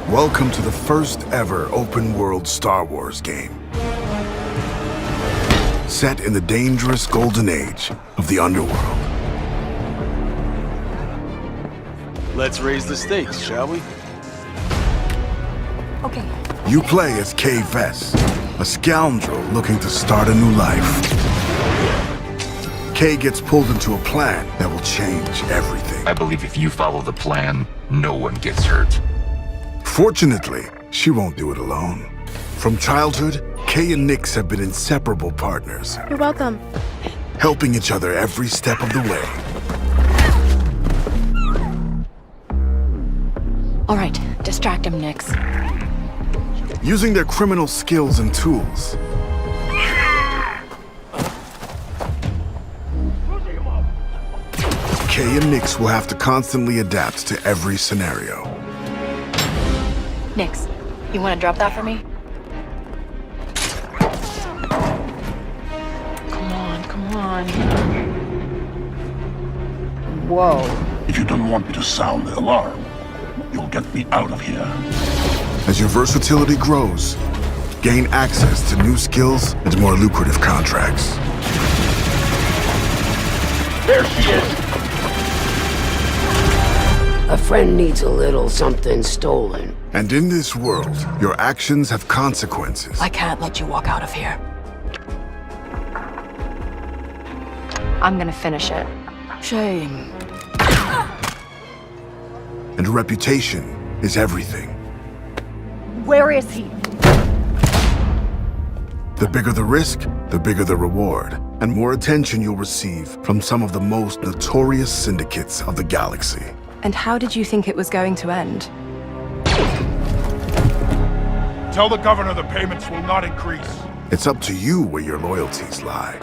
Welcome to the first ever open-world Star Wars game. Set in the dangerous golden age of the underworld. Let's raise the stakes, shall we? Okay. You play as Kay Vess, a scoundrel looking to start a new life. Kay gets pulled into a plan that will change everything. I believe if you follow the plan, no one gets hurt. Fortunately, she won't do it alone. From childhood, Kay and Nix have been inseparable partners. You're welcome. Helping each other every step of the way. All right, distract him, Nix. Using their criminal skills and tools. Kay and Nix will have to constantly adapt to every scenario. Nix, you want to drop that for me? Come on. Whoa. If you don't want me to sound the alarm, you'll get me out of here. As your versatility grows, gain access to new skills and more lucrative contracts. There she is! A friend needs a little something stolen. And in this world, your actions have consequences. I can't let you walk out of here. I'm gonna finish it. Shame. And reputation is everything. Where is he? The bigger the risk, the bigger the reward, and more attention you'll receive from some of the most notorious syndicates of the galaxy. And how did you think it was going to end? Tell the governor the payments will not increase. It's up to you where your loyalties lie.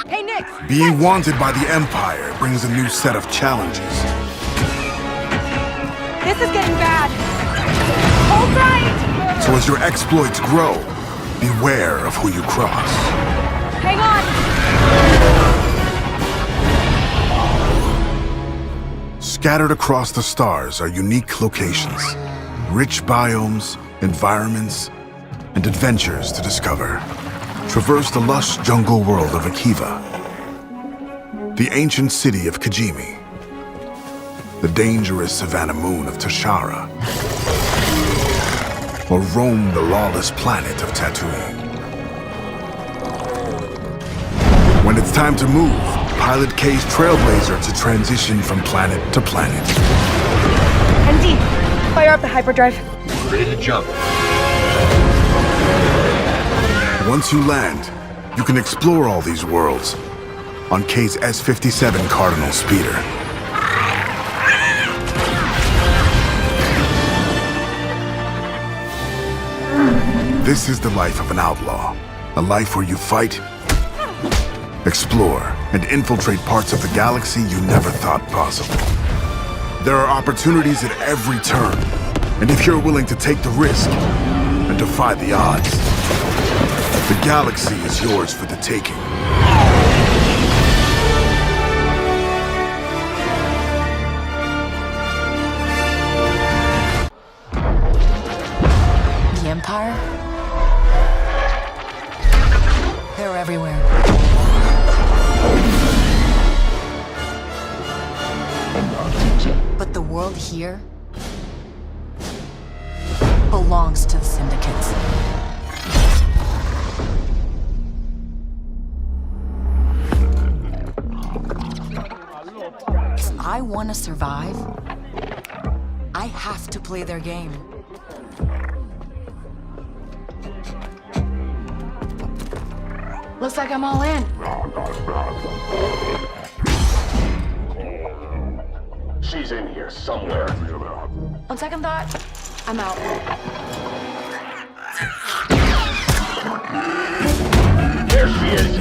Hey, Nix! Being wanted by the Empire brings a new set of challenges. This is getting bad! Hold right! So as your exploits grow, beware of who you cross. Hang on! Scattered across the stars are unique locations, rich biomes, environments, and adventures to discover. Traverse the lush jungle world of Akiva, the ancient city of Kijimi, the dangerous savannah moon of Tashara, or roam the lawless planet of Tatooine. When it's time to move, pilot Kay's Trailblazer to transition from planet to planet. MD, fire up the hyperdrive. Ready to jump. Once you land, you can explore all these worlds on Kay's S-57 Cardinal speeder. This is the life of an outlaw, a life where you fight, explore, and infiltrate parts of the galaxy you never thought possible. There are opportunities at every turn, and if you're willing to take the risk and defy the odds, the galaxy is yours for the taking. The Empire? They're everywhere. But the world here belongs to the syndicates. If I want to survive, I have to play their game. Looks like I'm all in. She's in here somewhere. On second thought, I'm out. There she is!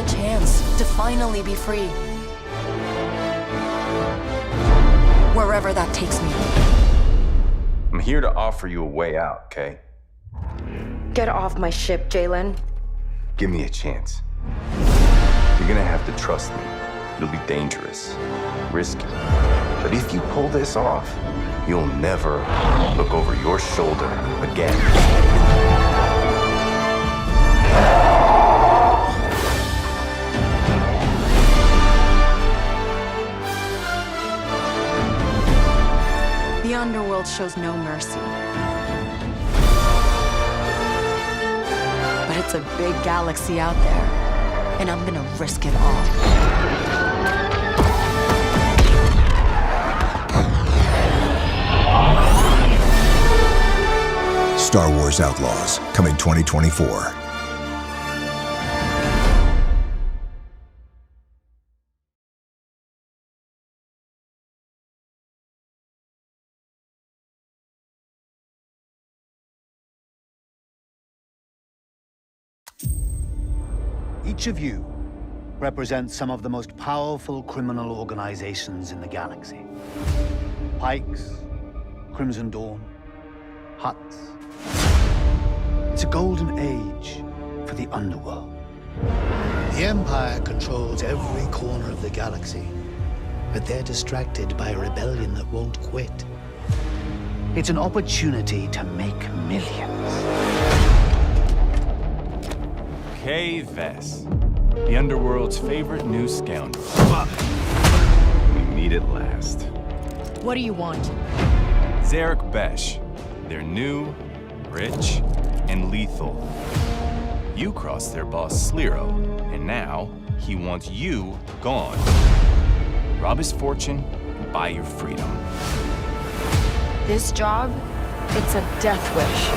a chance to finally be free. Wherever that takes me. I'm here to offer you a way out, okay? Get off my ship, Jalen. Give me a chance. You're gonna have to trust me. It'll be dangerous, risky. But if you pull this off, you'll never look over your shoulder again. The underworld shows no mercy. But it's a big galaxy out there, and I'm gonna risk it all. Star Wars Outlaws, coming 2024. Each of you represents some of the most powerful criminal organizations in the galaxy. Pikes, Crimson Dawn, Huts. It's a golden age for the underworld. The Empire controls every corner of the galaxy, but they're distracted by a rebellion that won't quit. It's an opportunity to make millions. Kay Vess, the underworld's favorite new scoundrel. We meet at last. What do you want? Zarek Besh. They're new, rich, and lethal. You crossed their boss Sliro, and now he wants you gone. Rob his fortune and buy your freedom. This job, it's a death wish.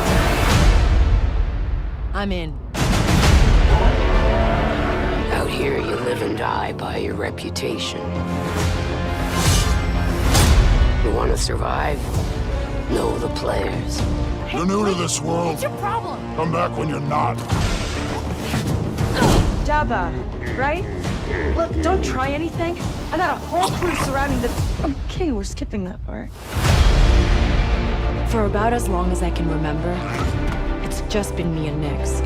I'm in. Out here, you live and die by your reputation. You want to survive? Know the players. You're new to this world. What's your problem? Come back when you're not. Jabba, right? Look, don't try anything. I got a whole crew surrounding the... Okay, we're skipping that part. For about as long as I can remember, it's just been me and Nyx.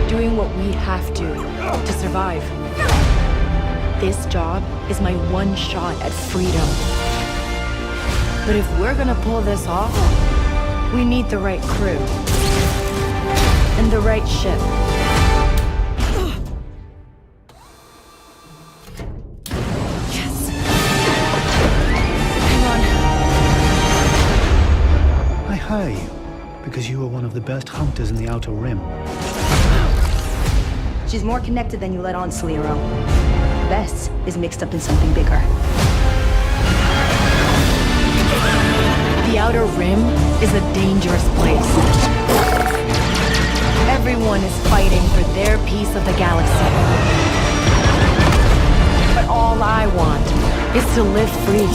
Doing what we have to survive. This job is my one shot at freedom. But if we're gonna pull this off, we need the right crew. And the right ship. Yes! Hang on. I hire you because you are one of the best hunters in the Outer Rim. She's more connected than you let on, Sliro. Bess is mixed up in something bigger. The Outer Rim is a dangerous place. Everyone is fighting for their piece of the galaxy. But all I want is to live free.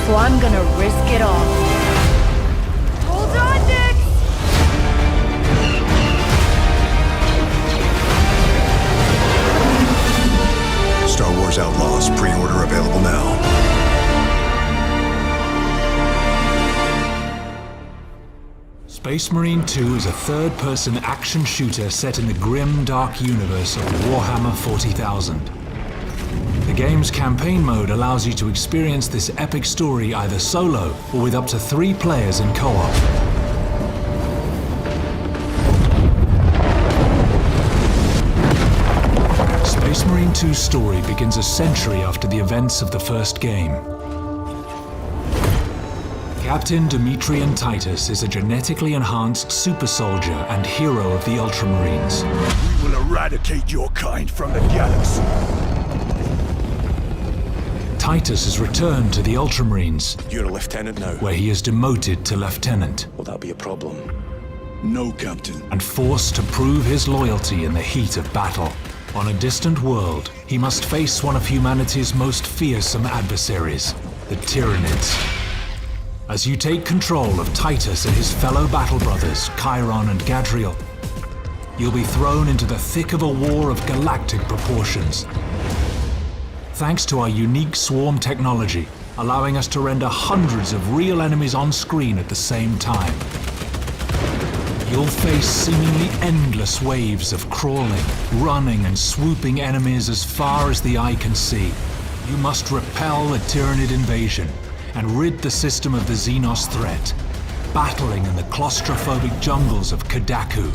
So I'm gonna risk it all. Hold on, Nyx! Star Wars Outlaws, pre-order available now. Space Marine 2 is a third-person action shooter set in the grim, dark universe of Warhammer 40,000. The game's campaign mode allows you to experience this epic story either solo or with up to 3 players in co-op. Space Marine 2's story begins a century after the events of the first game. Captain Demetrian Titus is a genetically enhanced super soldier and hero of the Ultramarines. We will eradicate your kind from the galaxy. Titus is returned to the Ultramarines, You're a lieutenant now. where he is demoted to lieutenant Will that be a problem? No, Captain. and forced to prove his loyalty in the heat of battle. On a distant world, he must face one of humanity's most fearsome adversaries, the Tyranids. As you take control of Titus and his fellow battle brothers, Chiron and Gadriel, you'll be thrown into the thick of a war of galactic proportions. Thanks to our unique swarm technology, allowing us to render hundreds of real enemies on screen at the same time. You'll face seemingly endless waves of crawling, running, and swooping enemies as far as the eye can see. You must repel the Tyranid invasion and rid the system of the Xenos threat, battling in the claustrophobic jungles of Kadaku,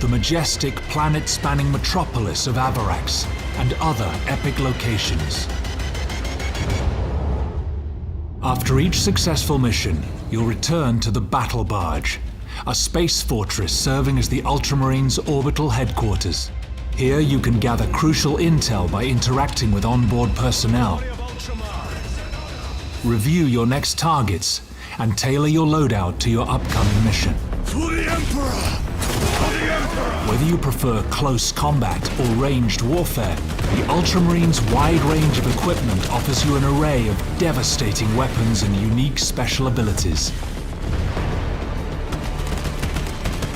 the majestic planet-spanning metropolis of Avarax, and other epic locations. After each successful mission, you'll return to the Battle Barge, a space fortress serving as the Ultramarines' orbital headquarters. Here you can gather crucial intel by interacting with onboard personnel, review your next targets, and tailor your loadout to your upcoming mission. For the Emperor! For the Emperor! Whether you prefer close combat or ranged warfare, the Ultramarines' wide range of equipment offers you an array of devastating weapons and unique special abilities.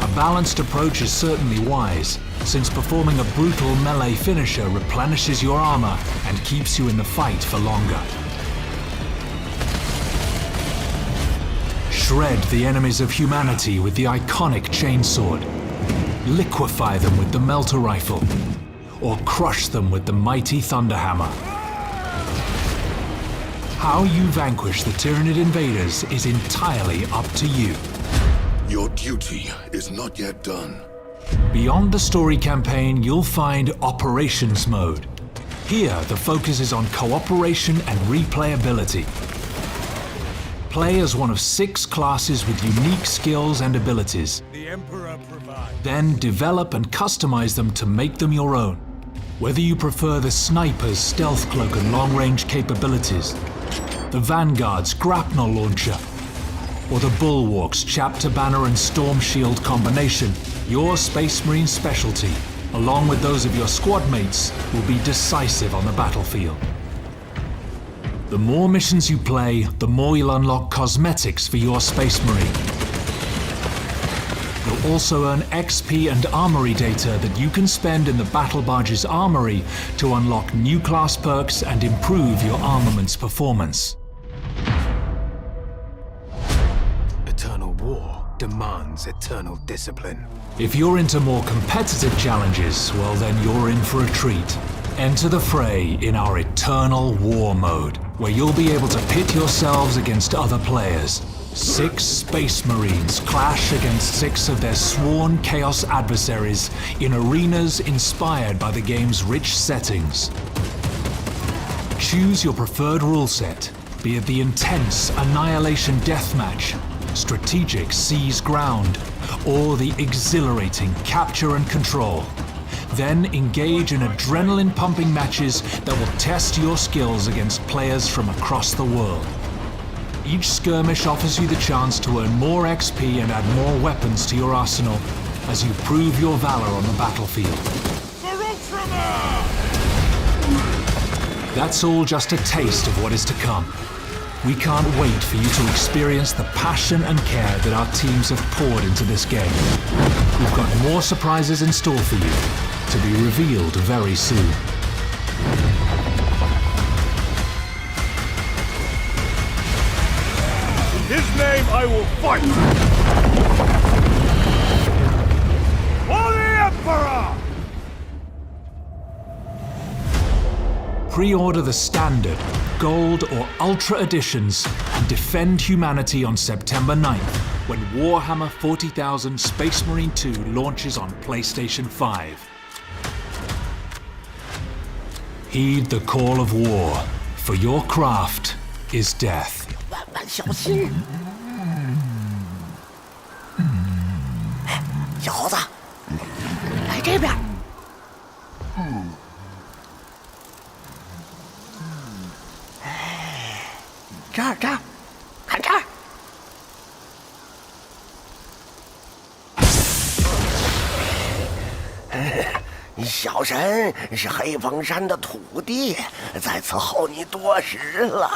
A balanced approach is certainly wise, since performing a brutal melee finisher replenishes your armor and keeps you in the fight for longer. Shred the enemies of humanity with the iconic chainsword, liquefy them with the melter rifle, or crush them with the mighty thunderhammer. How you vanquish the Tyranid invaders is entirely up to you. Your duty is not yet done. Beyond the story campaign, you'll find Operations Mode. Here, the focus is on cooperation and replayability. Play as one of 6 classes with unique skills and abilities. The Emperor provides. Then develop and customize them to make them your own. Whether you prefer the Sniper's stealth cloak and long-range capabilities, the Vanguard's grapnel launcher, or the Bulwark's chapter banner and storm shield combination, your Space Marine specialty, along with those of your squad mates, will be decisive on the battlefield. The more missions you play, the more you'll unlock cosmetics for your Space Marine. You'll also earn XP and armory data that you can spend in the Battle Barge's armory to unlock new class perks and improve your armament's performance. Eternal war demands eternal discipline. If you're into more competitive challenges, well then you're in for a treat. Enter the fray in our Eternal War mode, where you'll be able to pit yourselves against other players. 6 Space Marines clash against 6 of their sworn Chaos adversaries in arenas inspired by the game's rich settings. Choose your preferred rule set, be it the intense Annihilation Deathmatch, strategic Seize Ground, or the exhilarating Capture and Control. Then engage in adrenaline-pumping matches that will test your skills against players from across the world. Each skirmish offers you the chance to earn more XP and add more weapons to your arsenal as you prove your valor on the battlefield. That's all just a taste of what is to come. We can't wait for you to experience the passion and care that our teams have poured into this game. We've got more surprises in store for you, to be revealed very soon. In his name I will fight! For the Emperor! Pre-order the Standard, Gold or Ultra editions and defend humanity on September 9th when Warhammer 40,000 Space Marine 2 launches on PlayStation 5. Heed the call of war, for your craft is death. 小心！小猴子，来这边。这儿，看这儿。小神是黑风山的土地，在此候你多时了。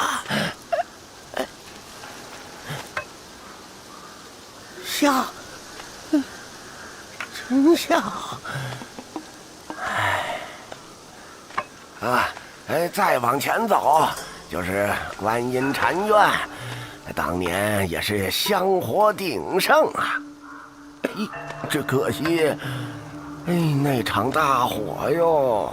真相。再往前走就是观音禅院，当年也是香火鼎盛啊。这可惜，那场大火哟。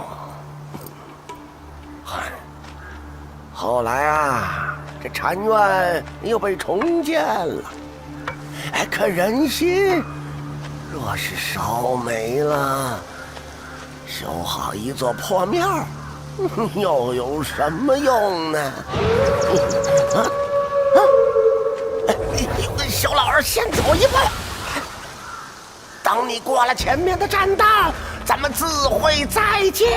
后来啊，这禅院又被重建了。可人心若是烧没了，修好一座破庙，又有什么用呢？小老儿先走一步，等你过了前面的栈道，咱们自会再见。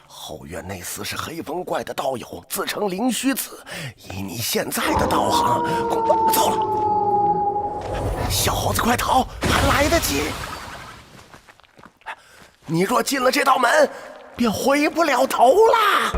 后院那厮是黑风怪的道友，自称灵虚子。以你现在的道行，糟了！小猴子，快逃，还来得及！你若进了这道门，便回不了头啦！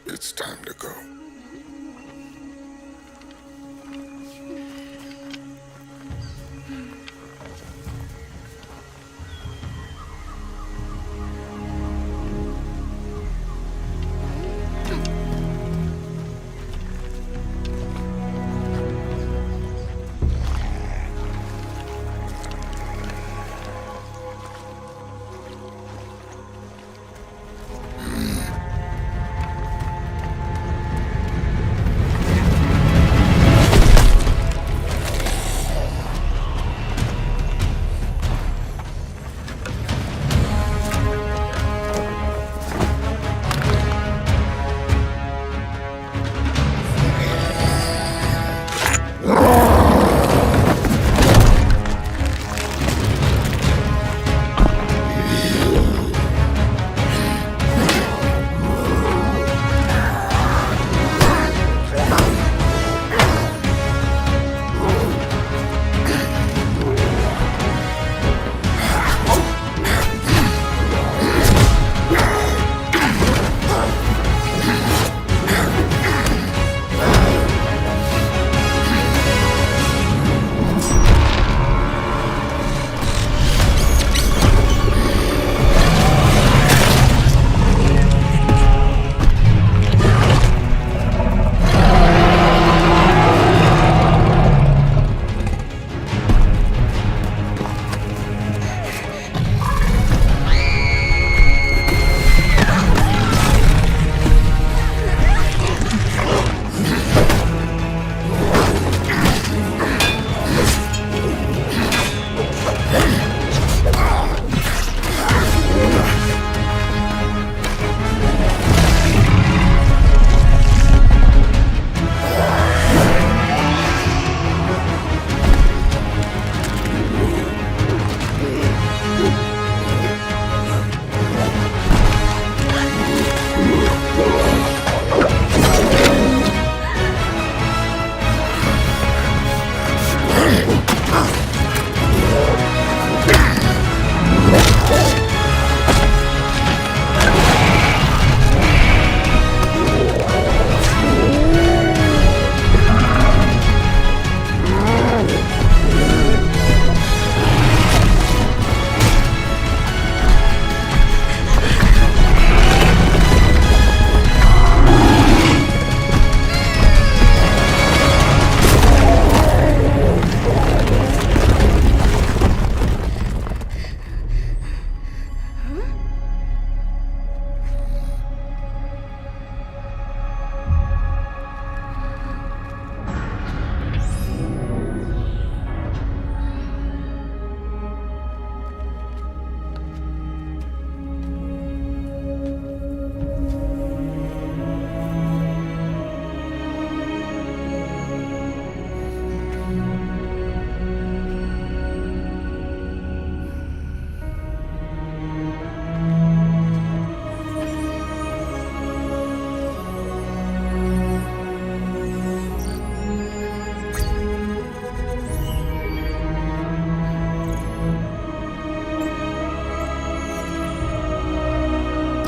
It's time to go.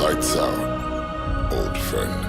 Lights out, old friend.